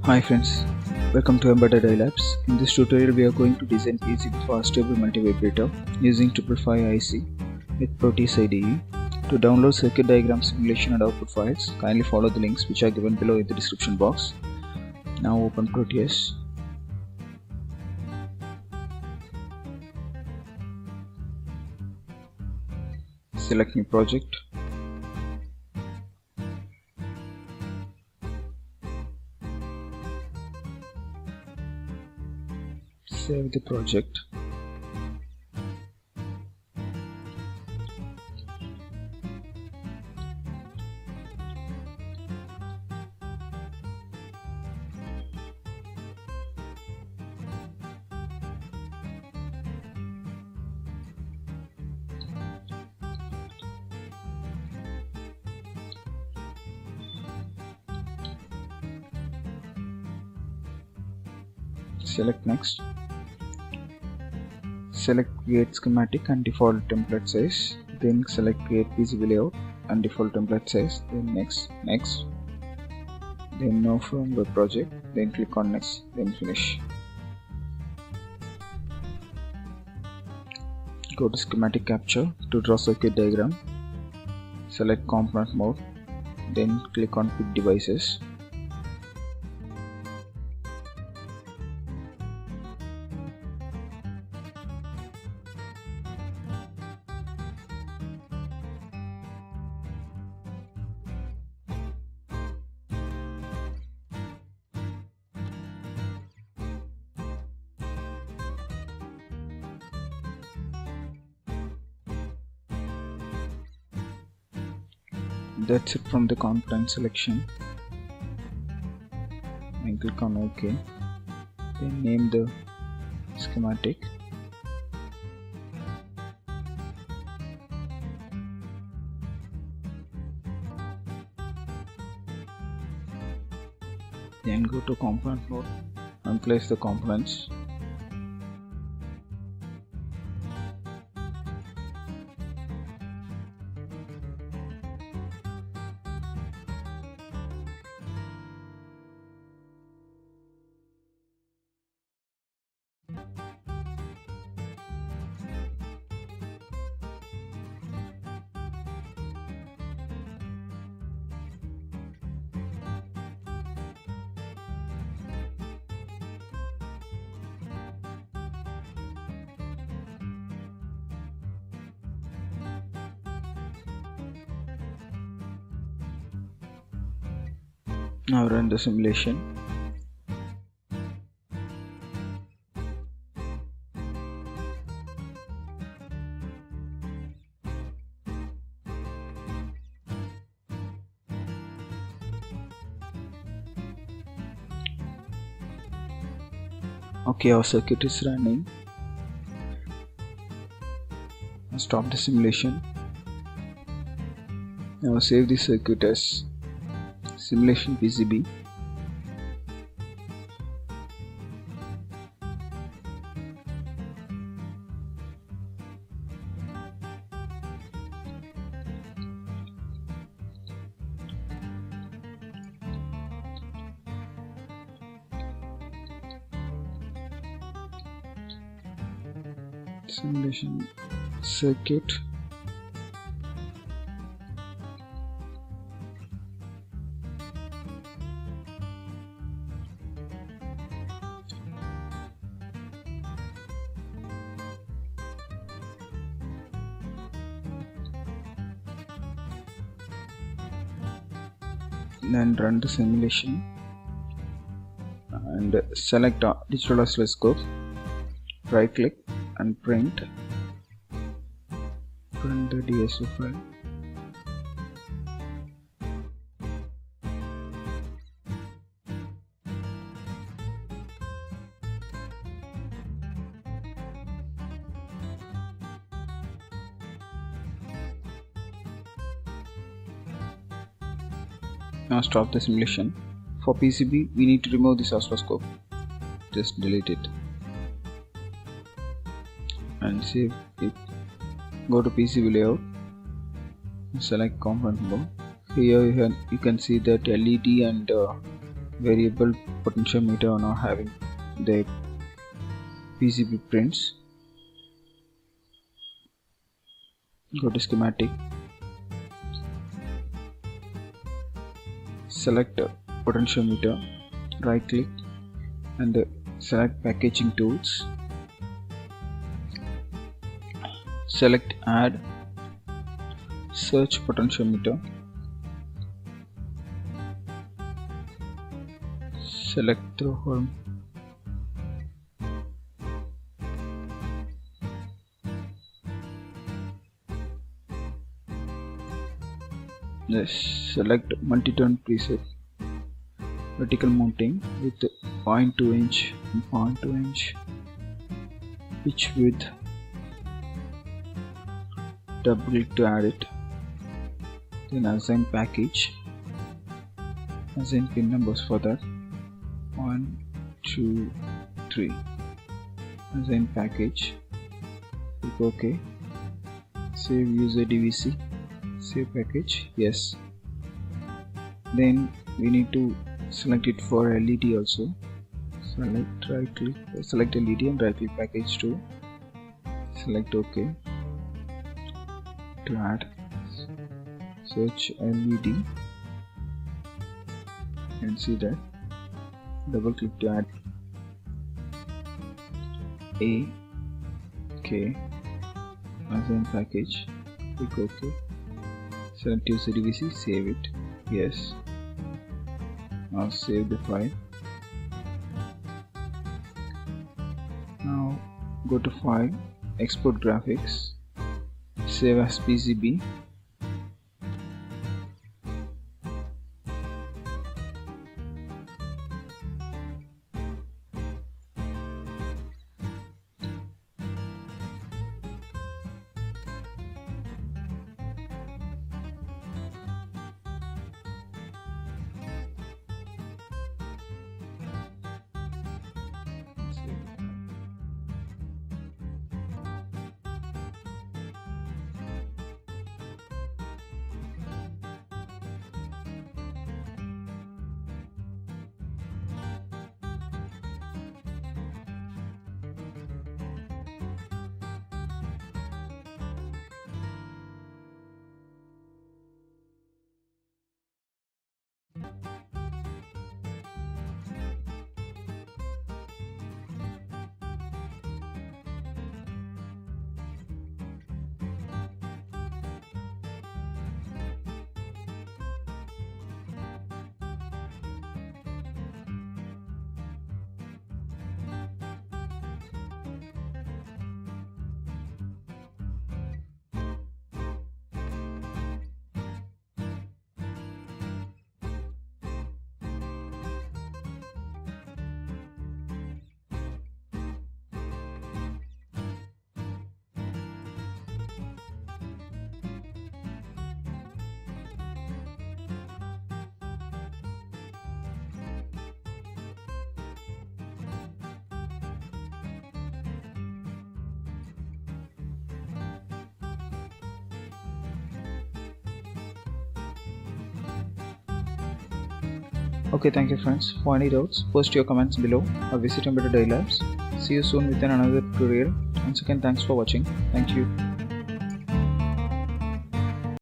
Hi friends, welcome to Embedded iLabs. In this tutorial we are going to design PCB for Astable Multivibrator using 555 IC with Proteus IDE. To download circuit diagram, simulation and output files, kindly follow the links which are given below in the description box. Now open Proteus. Select new project. Save the project. Select next. Select create schematic and default template size, then select create PCB layout and default template size, then next, then no from web project, then click on next, then finish. Go to schematic capture to draw circuit diagram, select component mode, then click on pick devices. That's it from the component selection. And click on OK. Then name the schematic. Then go to component mode and place the components. Now run the simulation. Okay, our circuit is running. Stop the simulation. Now save the circuit as simulation PCB. Simulation circuit. Then run the simulation and select digital oscilloscope, right click and print the DSO file. Now stop the simulation. For PCB, we need to remove this oscilloscope. Just delete it and save it. Go to PCB layout, select component mode. Here you can see that LED and variable potentiometer are now having the PCB prints. Go to schematic, select potentiometer, right click and select packaging tools, select add, search potentiometer, select through select multi-turn preset, vertical mounting with 0.2 inch and 0.2 inch, pitch width, double click to add it, then assign package, assign pin numbers for that, 1, 2, 3, assign package, click OK, save user DVC, save package, yes. Then we need to select it for LED also. Select, right click, select LED and right click package 2, select OK, to add, search LED and see that, double click to add A, K, assign package, click OK, select user DVC, save it, yes. Now save the file. Now go to file, export graphics, save as PCB, Okay, thank you friends. For any doubts, post your comments below or visit Embedded Labs. See you soon with another tutorial. Once again, thanks for watching. Thank you.